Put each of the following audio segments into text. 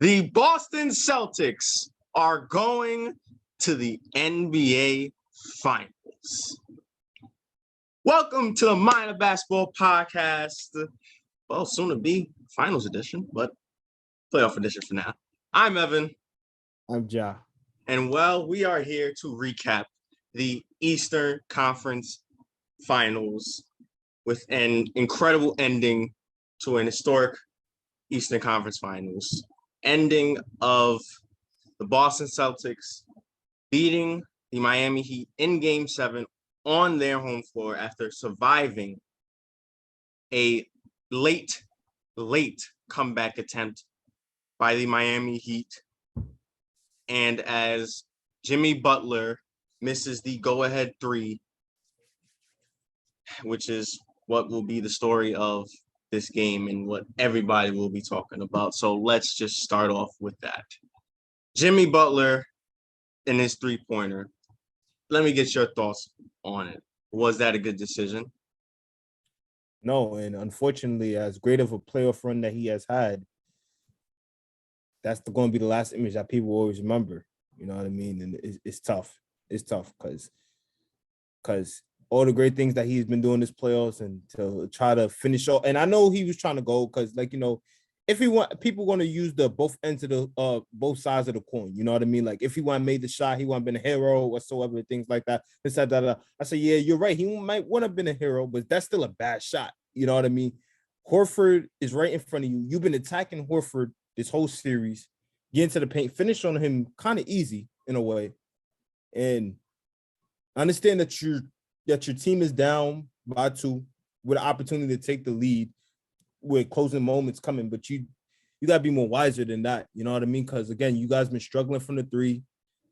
The Boston Celtics are going to the NBA Finals. Welcome to the Minor Basketball Podcast. Well, soon to be Finals edition, but playoff edition for now. I'm Evan. I'm Ja. And well, we are here to recap the Eastern Conference Finals with an incredible ending to an historic Eastern Conference Finals. Ending of the Boston Celtics beating the Miami Heat in Game 7 on their home floor after surviving a late comeback attempt by the Miami Heat. And as Jimmy Butler misses the go-ahead three, which is what will be the story of this game and what everybody will be talking about. So let's just start off with that. Jimmy Butler and his three-pointer. Let me get your thoughts on it. Was that a good decision? No, and unfortunately, as great of a playoff run that he has had, that's going to be the last image that people always remember. You know what I mean? And it's tough. It's tough because all the great things that he's been doing this playoffs and to try to finish off. And I know he was trying to go because, like, you know, if he want, people want to use the both ends of the both sides of the coin. You know what I mean? Like, if he want made the shot, he want been a hero whatsoever, things like that. I said, yeah, you're right. He might want to have been a hero, but that's still a bad shot. You know what I mean? Horford is right in front of you. You've been attacking Horford this whole series. Get into the paint, finish on him kind of easy in a way, and understand that your team is down by 2 with an opportunity to take the lead with closing moments coming, but you got to be more wiser than that. You know what I mean? Because, again, you guys been struggling from the 3.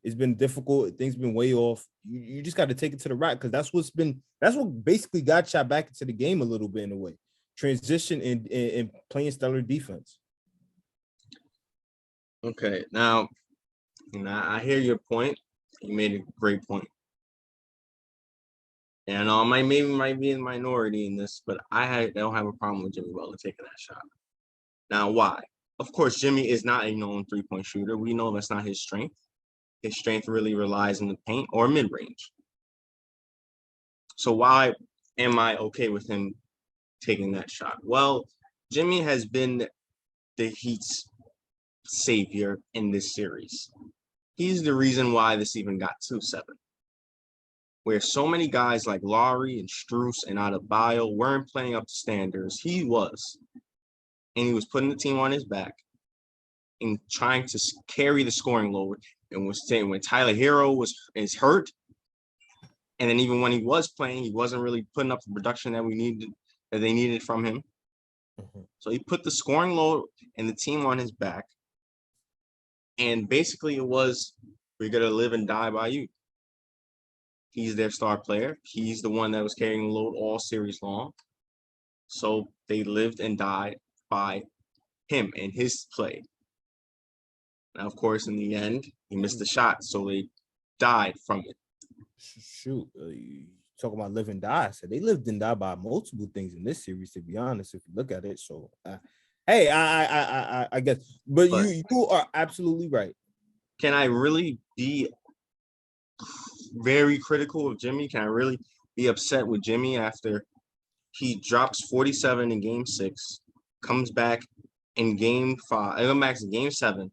It's been difficult. Things been way off. You just got to take it to the rack because that's what basically got shot back into the game a little bit in a way. Transition and playing stellar defense. Okay, now I hear your point. You made a great point. And I might be in the minority in this, but I don't have a problem with Jimmy Butler taking that shot. Now, why? Of course, Jimmy is not a known three-point shooter. We know that's not his strength. His strength really relies in the paint or mid-range. So why am I okay with him taking that shot? Well, Jimmy has been the Heat's savior in this series. He's the reason why this even got 2-7. Where so many guys like Lowry and Strus and Adebayo weren't playing up to standards, he was. And he was putting the team on his back and trying to carry the scoring load. And was saying when Tyler Hero is hurt, and then even when he was playing, he wasn't really putting up the production that they needed from him. Mm-hmm. So he put the scoring load and the team on his back. And basically it was, we're going to live and die by you. He's their star player. He's the one that was carrying the load all series long. So they lived and died by him and his play. Now, of course, in the end, he missed the shot, so they died from it. Shoot, you talking about live and die. So they lived and died by multiple things in this series, to be honest, if you look at it. So, hey, I guess. But you are absolutely right. Can I really be very critical of Jimmy? Can I really be upset with Jimmy after he drops 47 in Game 6, comes back in Game 7,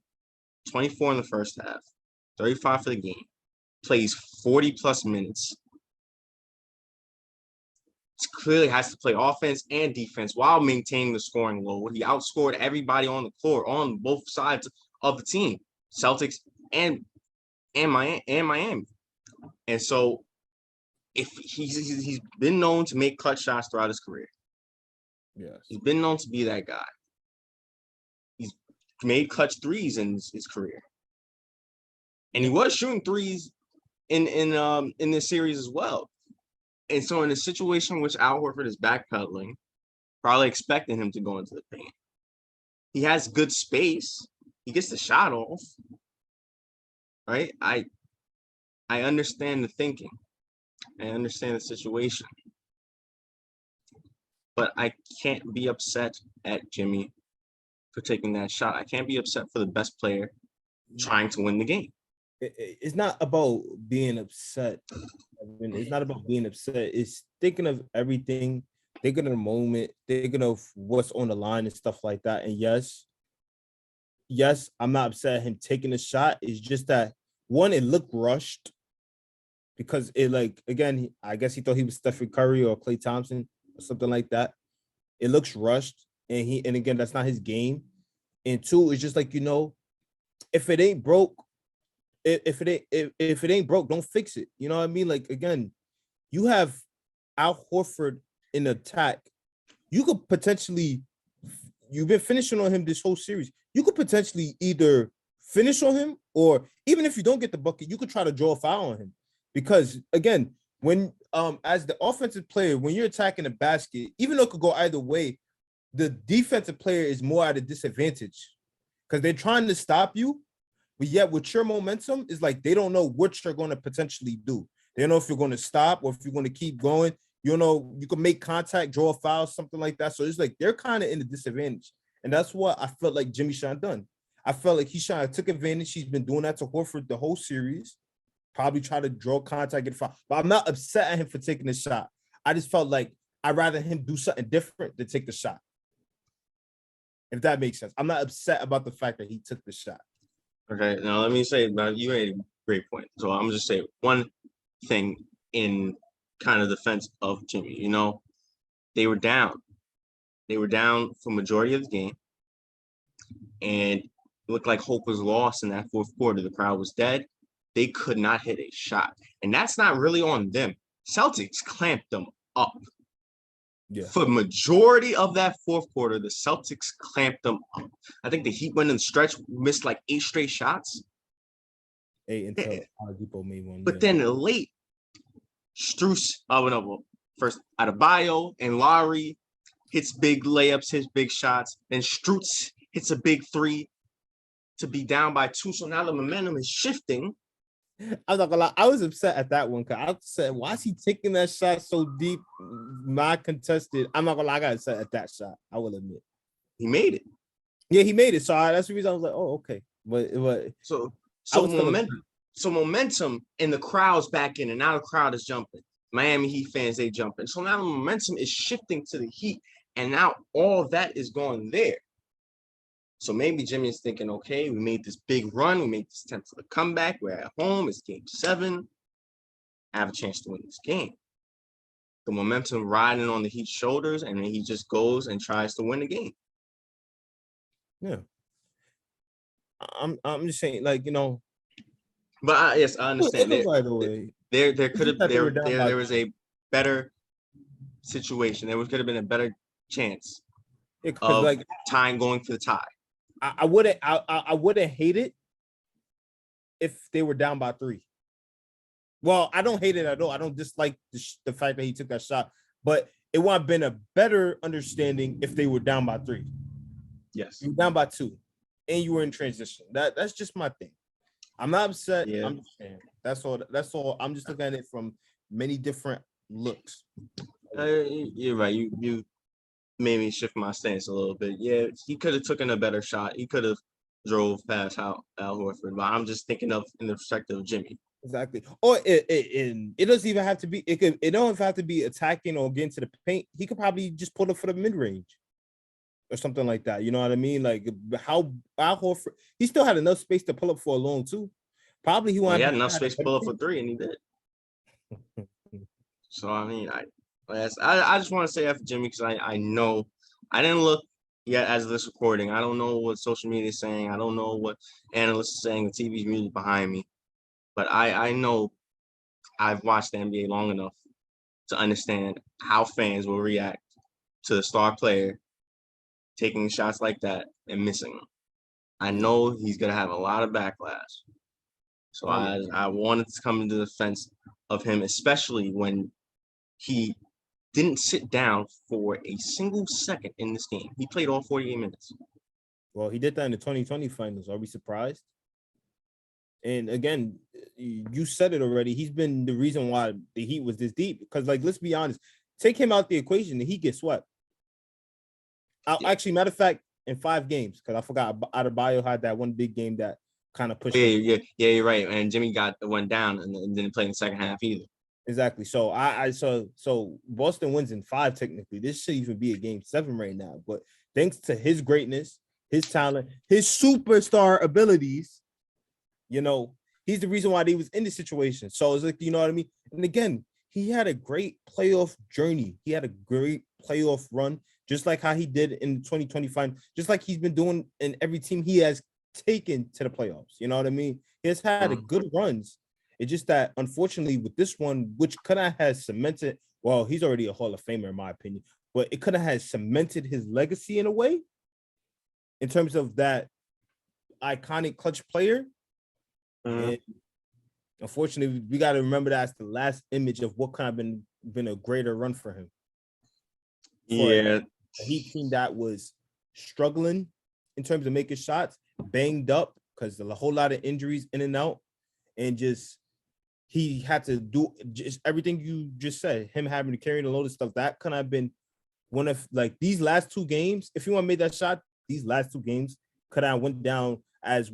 24 in the first half, 35 for the game, plays 40-plus minutes. Clearly has to play offense and defense while maintaining the scoring load. He outscored everybody on the floor on both sides of the team, Celtics and Miami. And so if he's been known to make clutch shots throughout his career. Yes. He's been known to be that guy. He's made clutch threes in his career. And he was shooting threes in this series as well. And so in a situation in which Al Horford is backpedaling, probably expecting him to go into the paint, he has good space. He gets the shot off. Right? I understand the thinking. I understand the situation. But I can't be upset at Jimmy for taking that shot. I can't be upset for the best player trying to win the game. It's not about being upset. I mean, it's not about being upset. It's thinking of everything, thinking of the moment, thinking of what's on the line and stuff like that. And yes, I'm not upset at him taking a shot. It's just that one, it looked rushed because it again, I guess he thought he was Stephen Curry or Klay Thompson or something like that. It looks rushed, and again, that's not his game. And two, it's just if it ain't broke, if it ain't broke, don't fix it. You know what I mean? Again, you have Al Horford in attack. You could potentially, you've been finishing on him this whole series. You could potentially either finish on him, or even if you don't get the bucket, you could try to draw a foul on him. Because again, when as the offensive player, when you're attacking the basket, even though it could go either way, the defensive player is more at a disadvantage because they're trying to stop you, but yet with your momentum, it's like they don't know what you're going to potentially do. They don't know if you're going to stop or if you're going to keep going. You know, you can make contact, draw a foul, something like that. So it's like they're kind of in a disadvantage. And that's what I felt like Jimmy Shine done. I felt like he took advantage. He's been doing that to Horford the whole series. Probably try to draw contact, get a foul. But I'm not upset at him for taking the shot. I just felt like I'd rather him do something different than take the shot. If that makes sense. I'm not upset about the fact that he took the shot. Okay, now let me say, you made a great point. So I'm just saying one thing in kind of defense of Jimmy. You know, they were down. They were down for majority of the game, and it looked like hope was lost in that fourth quarter. The crowd was dead. They could not hit a shot, and that's not really on them. Celtics clamped them up. Yeah. For majority of that fourth quarter, the Celtics clamped them up. I think the Heat went in the stretch, missed like 8 straight shots. 8 until Oladipo made one. But then late, Strus, first Adebayo and Lowry hits big layups, hits big shots. Then Strus hits a big 3 to be down by 2. So now the momentum is shifting. I was not gonna lie, I was upset at that one because I said, why is he taking that shot so deep, not contested? I'm not gonna lie, I got upset at that shot. I will admit. He made it. Yeah, he made it. So that's the reason I was like, oh, okay. But so momentum and the crowd's back in, and now the crowd is jumping. Miami Heat fans, they jumping. So now the momentum is shifting to the Heat, and now all that is going there. So maybe Jimmy is thinking, okay, we made this big run. We made this attempt for the comeback. We're at home. It's game 7. I have a chance to win this game. The momentum riding on the Heat's shoulders, and then he just goes and tries to win the game. Yeah. I'm just saying, like, you know. But yes, I understand. By the way, there could have there was a better situation. There could have been a better chance of like time going for the tie. I wouldn't hate it if they were down by 3. Well, I don't hate it at all. I don't dislike the fact that he took that shot, but it would have been a better understanding if they were down by 3. Yes, you were down by 2, and you were in transition. That's just my thing. I'm not upset. Yeah. I'm just saying. That's all. I'm just looking at it from many different looks. You're right. You made me shift my stance a little bit. Yeah, he could have taken a better shot. He could have drove past Al Horford, but I'm just thinking of in the perspective of Jimmy. Exactly. Or it doesn't even have to be. It don't have to be attacking or getting to the paint. He could probably just pull it for the mid range or something like that. You know what I mean? Like how Al Horford, he still had enough space to pull up for a long too. Probably he had enough space to pull up for 3, and he did. So I mean, I just want to say that for Jimmy because I know I didn't look yet as of this recording. I don't know what social media is saying. I don't know what analysts are saying. The TV's muted behind me, but I know I've watched the NBA long enough to understand how fans will react to the star player taking shots like that and missing them. I know he's gonna have a lot of backlash. So I wanted to come into the defense of him, especially when he didn't sit down for a single second in this game. He played all 48 minutes. Well, he did that in the 2020 finals. Are we surprised? And again, you said it already. He's been the reason why the Heat was this deep. Because, like, let's be honest. Take him out the equation, the Heat get swept. Actually, matter of fact, in 5 games because I forgot Adebayo had that one big game that kind of pushed him. Yeah, you're right. And Jimmy got the one down and didn't play in the second half either. Exactly. So so Boston wins in 5 technically. This should even be a game 7 right now. But thanks to his greatness, his talent, his superstar abilities, he's the reason why they was in this situation. So it's like, you know what I mean? And again, he had a great playoff journey. He had a great playoff run, just like how he did in 2025, just like he's been doing in every team he has taken to the playoffs. You know what I mean? He has had a good runs. It's just that, unfortunately, with this one, which could have had cemented, well, he's already a Hall of Famer, in my opinion, but it could have had cemented his legacy in a way, in terms of that iconic clutch player. And unfortunately, we got to remember that's the last image of what kind of been a greater run for him. Yeah. A Heat team that was struggling in terms of making shots, banged up because of a whole lot of injuries in and out, and just he had to do just everything you just said. Him having to carry the load of stuff that could have been one of like these last 2 games. If you want to make that shot, these last 2 games could have went down as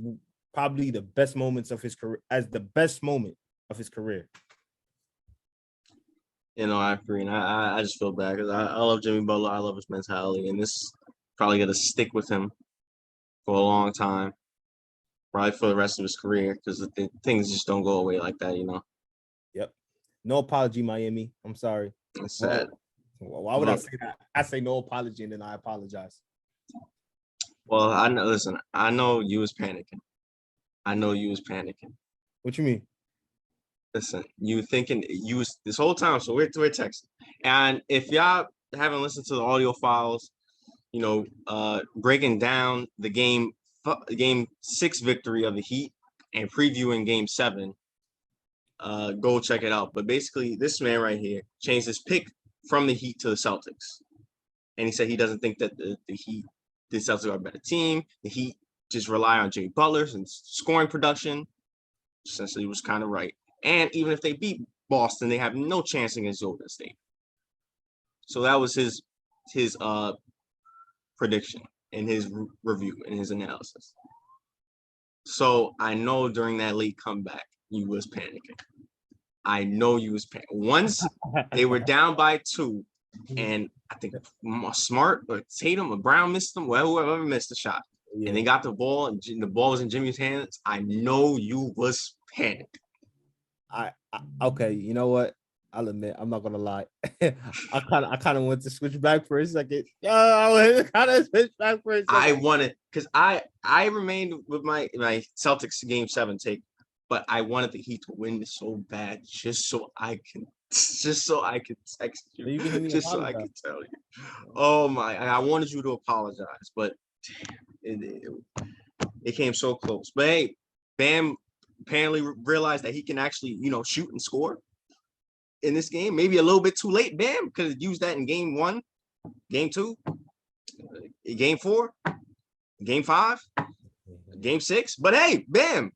probably the best moments of his career, as the best moment of his career. I agree, and I just feel bad because I love Jimmy Butler. I love his mentality, and this probably going to stick with him for a long time, probably for the rest of his career, because things just don't go away like that, Yep. No apology, Miami. I'm sorry. It's sad. Why would I say that? I say no apology and then I apologize. Well, I know. Listen, I know you was panicking. What you mean? Listen, you thinking you was this whole time. So we're texting, and if y'all haven't listened to the audio files, breaking down the game 6 victory of the Heat and previewing game 7, go check it out. But basically, this man right here changed his pick from the Heat to the Celtics, and he said he doesn't think that the Celtics are a better team. The Heat just rely on Jimmy Butler's and scoring production. Essentially, was kind of right. And even if they beat Boston, they have no chance against Golden State. So that was his prediction in his review and his analysis. So I know during that late comeback, you was panicking. I know you was panicking. Once they were down by 2, and I think Smart or Tatum or Brown missed them, whoever missed the shot, and they got the ball, and the ball was in Jimmy's hands. I know you was panicked. Okay, you know what? I'll admit, I'm not gonna lie. I kind of want to switch back for a second. I kind of switch back for a second. I wanted, because I remained with my Celtics game 7 take, but I wanted the Heat to win so bad, just so I can text you, just so I could tell you. Oh my! I wanted you to apologize, but it came so close. But hey, Bam apparently realized that he can actually, shoot and score in this game. Maybe a little bit too late. Bam could have used that in game 1, game 2, game 4, game 5, game 6. But hey, Bam.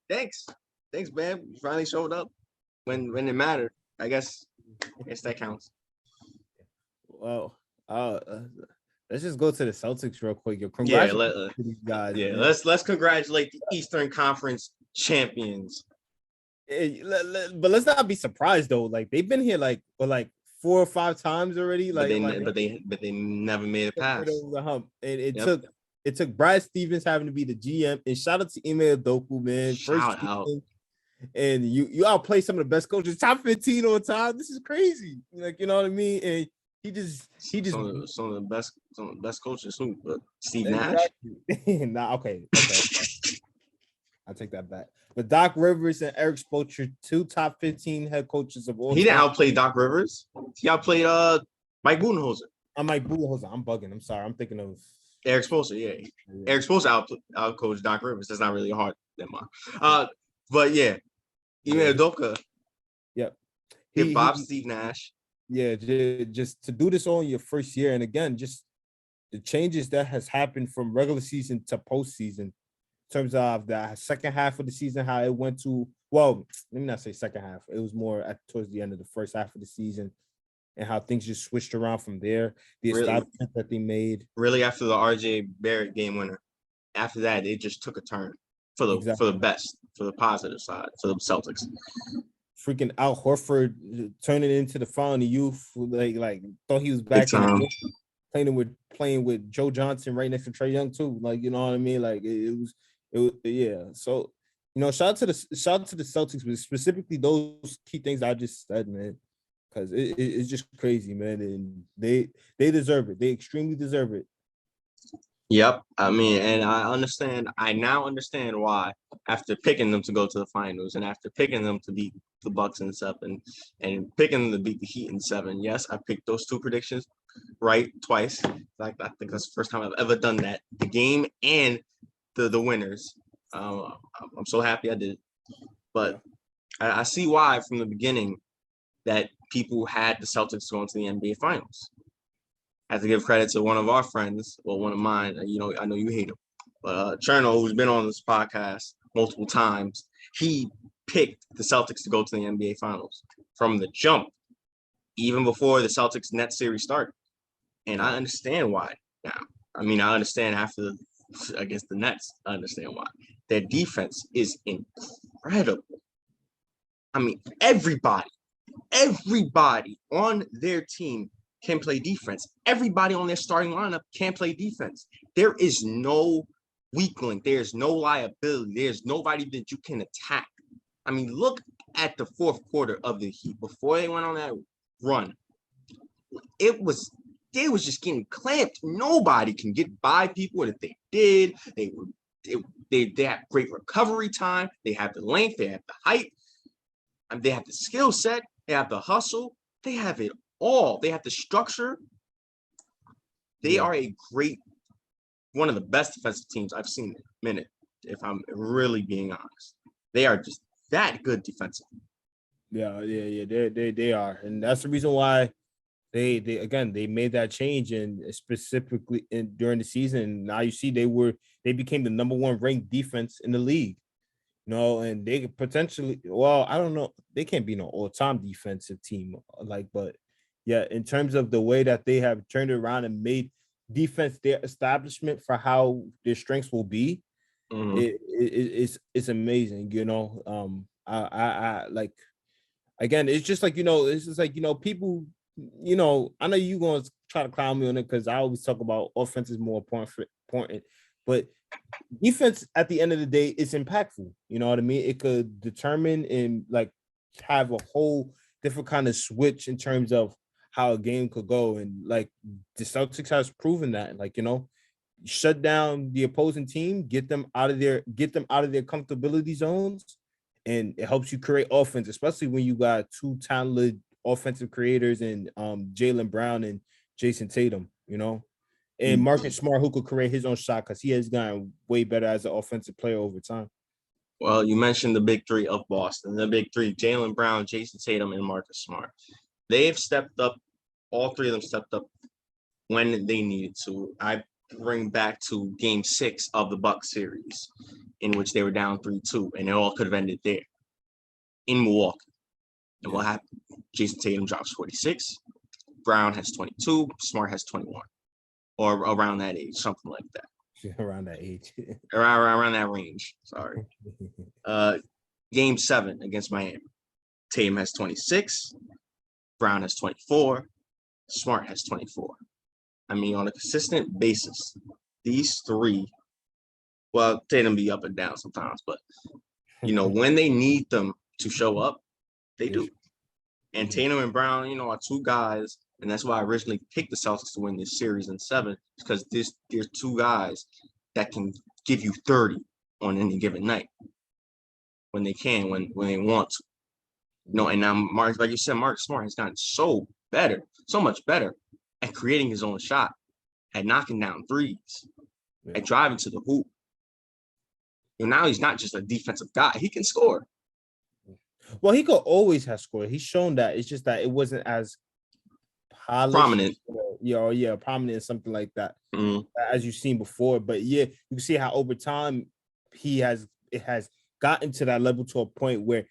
Thanks, Bam. You finally showed up when it mattered. I guess that counts. Well, let's just go to the Celtics real quick. Congratulations to these guys. Yeah, let's congratulate the Eastern Conference champions. But let's not be surprised though. Like they've been here like 4 or 5 times already. But they never made it past the hump. And it took Brad Stevens having to be the GM. And shout out to Ime Udoka, man. Shout out. And you outplay some of the best coaches, top 15 on time. This is crazy. Like, you know what I mean? And he just some of the best coaches who, but Steve Nash. Nah, okay. I'll take that back. But Doc Rivers and Eric Spoelstra, 2 top 15 head coaches of all time. He didn't outplay Doc Rivers. He outplayed Mike Budenholzer. Mike Budenholzer. I'm bugging. I'm sorry. I'm thinking of Eric Spoelstra. Yeah. Eric Spoelstra outcoached Doc Rivers. That's not really hard. Never mind. But yeah, Ime Udoka. Yep. Hit Bob Steve Nash. Yeah, just to do this all in your first year, and again, just the changes that has happened from regular season to postseason, in terms of the second half of the season, how it went to, well, let me not say second half. It was more towards the end of the first half of the season, and how things just switched around from there. The Really, establishment that they made. really after the RJ Barrett game winner. After that, it just took a turn for the Exactly. best, for the positive side, for the Celtics. Freaking Al Horford turning into the fountain of youth, like thought he was Big back in time. the playing with Joe Johnson right next to Trae Young too. Like, you know what I mean? Like it was yeah. So, shout out to the Celtics, but specifically those key things I just said, man. Because it's just crazy, man. And they deserve it. They extremely deserve it. Yep. I mean, and I now understand why, after picking them to go to the finals and after picking them to beat the Bucks in 7 and picking them to beat the Heat in 7. Yes, I picked those two predictions right twice. Like, I think that's the first time I've ever done that. The game and the winners. I'm so happy I did. But I see why from the beginning that people had the Celtics going to the NBA Finals. I have to give credit to one of our friends, well, one of mine. I know you hate him, but Cherno, who's been on this podcast multiple times, he picked the Celtics to go to the NBA Finals from the jump, even before the Celtics Nets series started. And I understand why now. I mean, I understand after against the Nets, I understand why. Their defense is incredible. I mean, everybody on their team can play defense. Everybody on their starting lineup can play defense. There is no weak link. There's no liability. There's nobody that you can attack. I mean, look at the fourth quarter of the Heat before they went on that run. They was just getting clamped. Nobody can get by people. And if they did, they have great recovery time. They have the length. They have the height. And they have the skill set. They have the hustle. They have it all. They have the structure. They are one of the best defensive teams I've seen in a minute, if I'm really being honest. They are just that good defensively. Yeah. They are, and that's the reason why they made that change, and specifically during the season. Now you see they became the number one ranked defense in the league. And they could potentially, well, I don't know, they can't be no all-time defensive team, but yeah, in terms of the way that they have turned it around and made defense their establishment for how their strengths will be, it's amazing. I like, again, it's just like, it's just like, people, I know you going to try to clown me on it because I always talk about offense is more important, but defense at the end of the day is impactful. You know what I mean? It could determine and like have a whole different kind of switch in terms of how a game could go. And like the Celtics has proven that, shut down the opposing team, get them out of their comfortability zones, and it helps you create offense, especially when you got two talented offensive creators in Jaylen Brown and Jason Tatum, and Marcus Smart, who could create his own shot because he has gotten way better as an offensive player over time. Well, you mentioned the big three of Boston. The big three, Jaylen Brown, Jason Tatum, and Marcus Smart. They've stepped up. All three of them stepped up when they needed to. I bring back to Game 6 of the Bucks series, in which they were down 3-2, and it all could have ended there in Milwaukee. And what happened? Jason Tatum drops 46. Brown has 22. Smart has 21. Or around that age, something like that. Around that age. around that range. Sorry. Game 7 against Miami. Tatum has 26. Brown has 24. Smart has 24. I mean, on a consistent basis, these three, well, Tatum be up and down sometimes, but, when they need them to show up, they do. And Tatum and Brown, are two guys. And that's why I originally picked the Celtics to win this series in 7, because there's two guys that can give you 30 on any given night when they can, when they want to. And now Mark, like you said, Marcus Smart has gotten so much better at creating his own shot, at knocking down threes, at driving to the hoop. Now he's not just a defensive guy; he can score. Well, he could always have scored. He's shown that. It's just that it wasn't as prominent. Prominent and something like that, as you've seen before. But yeah, you can see how over time it has gotten to that level to a point where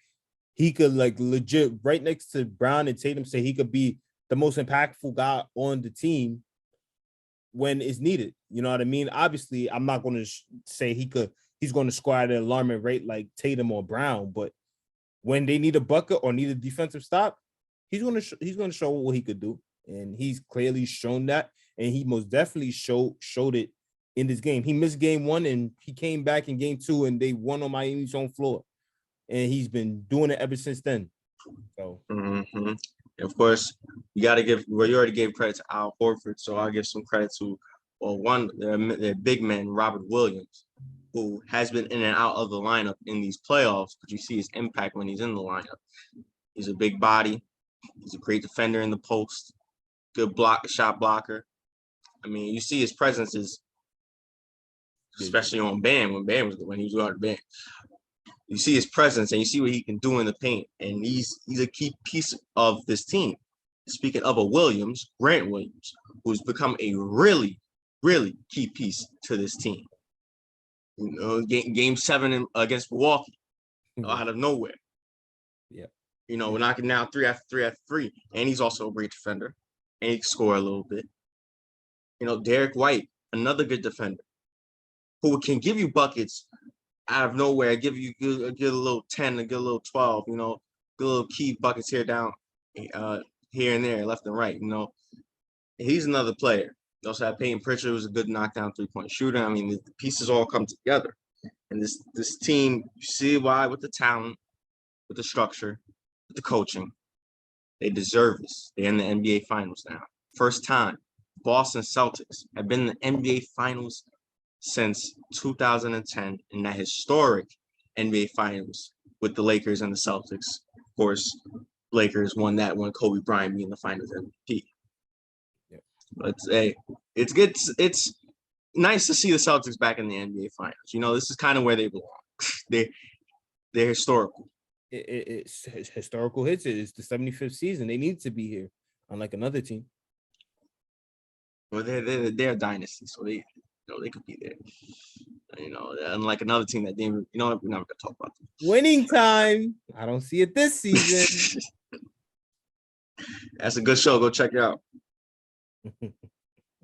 he could like legit right next to Brown and Tatum say he could be the most impactful guy on the team when it's needed. You know what I mean? Obviously, I'm not going to say he's going to score at an alarming rate like Tatum or Brown, but when they need a bucket or need a defensive stop, he's going to show what he could do, and he's clearly shown that, and he most definitely showed it in this game. He missed game 1 and he came back in game 2 and they won on Miami's own floor, and he's been doing it ever since then. So, of course, you got to give. Well, you already gave credit to Al Horford, so I'll give some credit to their big man Robert Williams, who has been in and out of the lineup in these playoffs, but you see his impact when he's in the lineup. He's a big body. He's a great defender in the post. Good shot blocker. I mean, you see his presence is, especially on Bam when he was guarding Bam. You see his presence and you see what he can do in the paint, and he's a key piece of this team. Speaking of Grant Williams, who's become a really, really key piece to this team. You know, game 7 against Milwaukee, out of nowhere. Yeah. You know, we're knocking down 3 after 3, and he's also a great defender, and he can score a little bit. You know, Derek White, another good defender, who can give you buckets out of nowhere, give a little 10, a good little 12, you know, good little key buckets here and there, left and right, you know. He's another player. You also have Peyton Pritchard, who's a good knockdown 3-point shooter. I mean, the pieces all come together. And this team, you see why, with the talent, with the structure, with the coaching, they deserve this. They're in the NBA Finals now. First time Boston Celtics have been in the NBA Finals since 2010, in that historic NBA Finals with the Lakers and the Celtics. Of course, Lakers won that one, Kobe Bryant being the Finals MVP. Yeah. But hey, it's good. It's nice to see the Celtics back in the NBA Finals. You know, this is kind of where they belong. They're historical. It's historical hits. It's the 75th season. They need to be here, unlike another team. Well, they're a dynasty, so they could be there. You know, unlike another team that didn't. You know, we're not gonna talk about them. Winning time. I don't see it this season. That's a good show. Go check it out.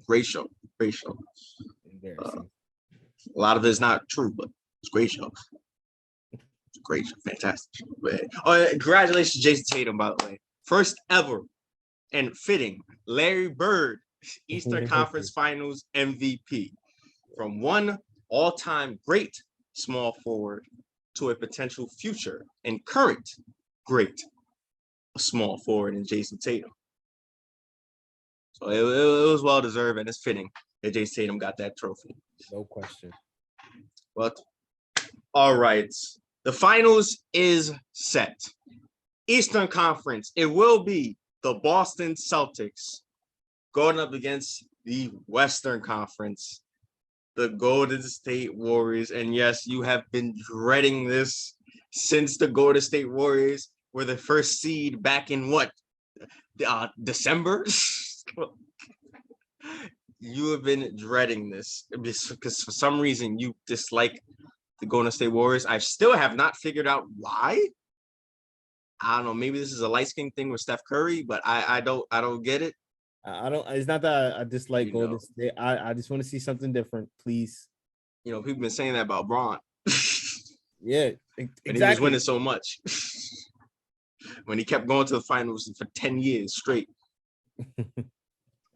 Great show. Embarrassing. A lot of it is not true, but it's a great show. It's a great show. Fantastic show. But, congratulations, Jason Tatum, by the way. First ever and fitting Larry Bird Eastern Conference Finals MVP. From one all-time great small forward to a potential future and current great small forward in Jason Tatum. So it was well-deserved, and it's fitting that Jason Tatum got that trophy. No question. But, all right. The finals is set. Eastern Conference, it will be the Boston Celtics going up against the Western Conference, the Golden State Warriors. And yes, you have been dreading this since the Golden State Warriors were the first seed back in what? December? You have been dreading this because for some reason you dislike the Golden State Warriors. I still have not figured out why. I don't know. Maybe this is a light skin thing with Steph Curry, but I don't get it. I don't. It's not that I dislike Golden State. I just want to see something different, please. You know, people been saying that about Braun. Yeah, exactly. And he was winning so much when he kept going to the finals for 10 years straight.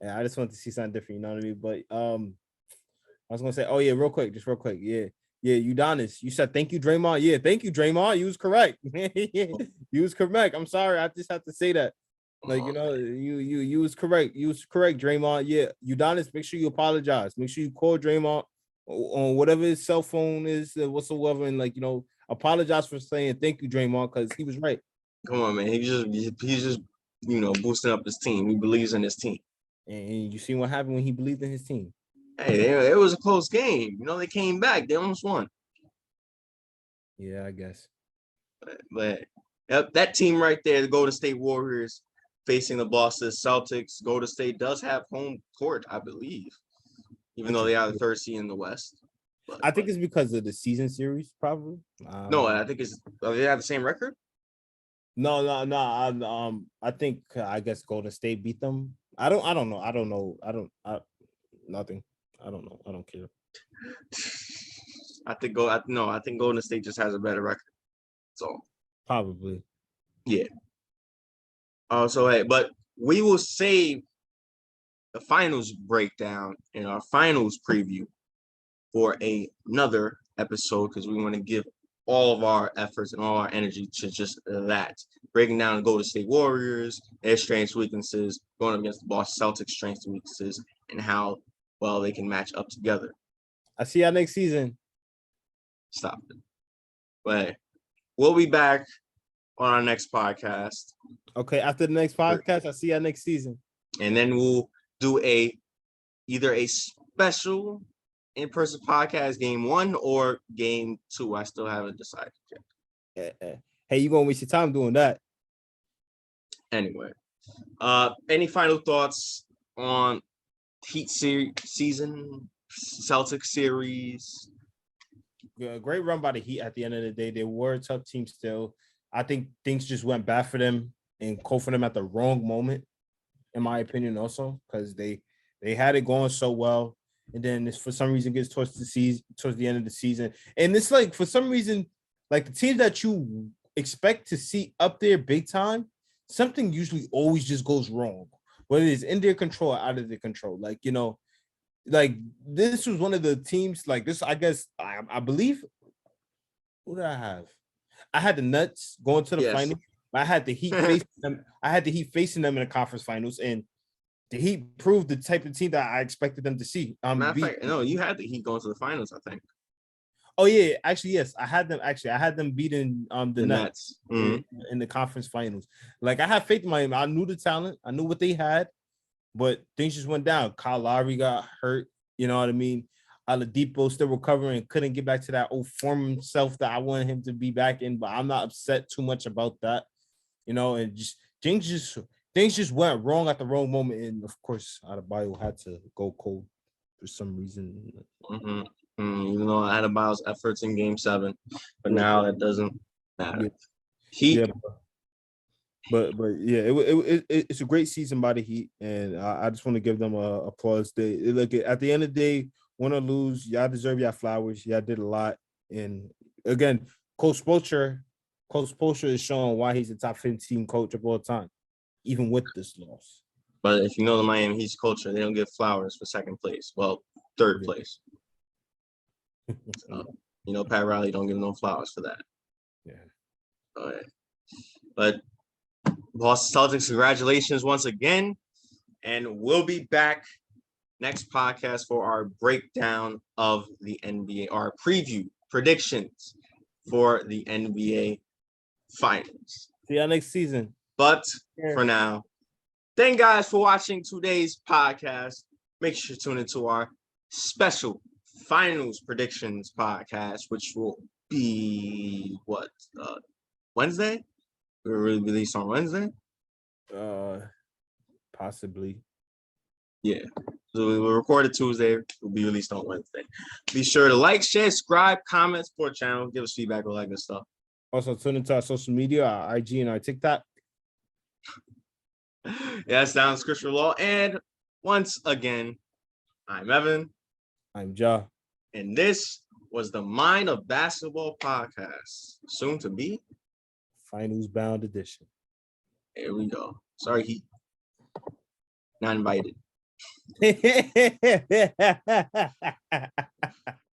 Yeah, I just want to see something different. You know what I mean? But I was gonna say, oh yeah, real quick. Yeah, Udonis. You said thank you, Draymond. Yeah, thank you, Draymond. You was correct. You was correct. I'm sorry, I just have to say that. Like, you know, you was correct. You was correct, Draymond. Yeah, Udonis, make sure you apologize. Make sure you call Draymond on whatever his cell phone is, whatsoever, and like, you know, apologize for saying thank you, Draymond, because he was right. Come on, man. He's just you know, boosting up his team. He believes in his team. And you see what happened when he believed in his team. Hey, it was a close game. You know, they came back. They almost won. Yeah, I guess. But yep, that team right there, the Golden State Warriors facing the Boston Celtics. Golden State does have home court, I believe, even though they are the third seed in the West. I think it's because of the season series, probably. No, I think they have the same record. No. I think I guess Golden State beat them. I don't know. Nothing. I don't know. I don't care. I think Golden State just has a better record. So Probably. yeah. But we will save the finals breakdown and our finals preview for another episode because we want to give all of our efforts and all our energy to just that. Breaking down the Golden State Warriors, their strengths, weaknesses, going up against the Boston Celtics' strengths and weaknesses, and how well they can match up together. I see y'all next season. Stop it. But we'll be back on our next podcast. Okay, after the next podcast, I see y'all next season. And then we'll do either a special in-person podcast game 1 or game 2. I still haven't decided yet. Hey, you gonna waste your time doing that? Anyway, any final thoughts on Heat season, Celtics series? Yeah, great run by the Heat at the end of the day. They were a tough team still. I think things just went bad for them and cold for them at the wrong moment, in my opinion, also, because they had it going so well. And then this, for some reason, gets towards the end of the season. And it's like, for some reason, like the teams that you expect to see up there big time, something usually always just goes wrong, whether it's in their control or out of their control. Like, you know, like this was one of the teams like this. I guess I believe. Who did I have? I had the Nuts going to the final. I had the Heat facing them. I had the Heat facing them in the conference finals, and the Heat proved the type of team that I expected them to see. Matter of fact, no, you had the Heat going to the finals, I think. Oh yeah, actually yes, I had them beating the Nets Mm-hmm. in the conference finals. Like I had faith in my. I knew the talent. I knew what they had, but things just went down. Kyle Lowry got hurt. You know what I mean? Oladipo still recovering, couldn't get back to that old form self that I wanted him to be back in. But I'm not upset too much about that. You know, and just things just went wrong at the wrong moment. And of course, Adebayo had to go cold for some reason. Mm-hmm. Even though Adebayo's efforts in Game 7, but now that doesn't matter. Yeah. Heat. Yeah, but yeah, it's a great season by the Heat, and I just want to give them a applause. They look at the end of the day, win or lose, y'all deserve your flowers. Y'all did a lot, and again, Coach Spoelstra is showing why he's the top 15 coach of all time, even with this loss. But if you know the Miami Heat's culture, they don't give flowers for second place. Well, third place. You know, Pat Riley don't give no flowers for that. Yeah. All right. But Boston Celtics, congratulations once again. And we'll be back next podcast for our breakdown of the NBA, our preview predictions for the NBA finals. See y'all next season. But for now, thank you guys for watching today's podcast. Make sure to tune into our special finals predictions podcast, which will be Wednesday? We'll release on Wednesday? Possibly. Yeah. So we will record it Tuesday. It will be released on Wednesday. Be sure to like, share, subscribe, comment, support channel, give us feedback, all that good stuff. Also, tune into our social media, our IG and our TikTok. Yeah, sounds Christopher Law. And once again, I'm Evan. I'm Ja. And this was the Mind of Basketball podcast. Soon to be Finals bound edition. Here we go. Sorry, Heat. Not invited.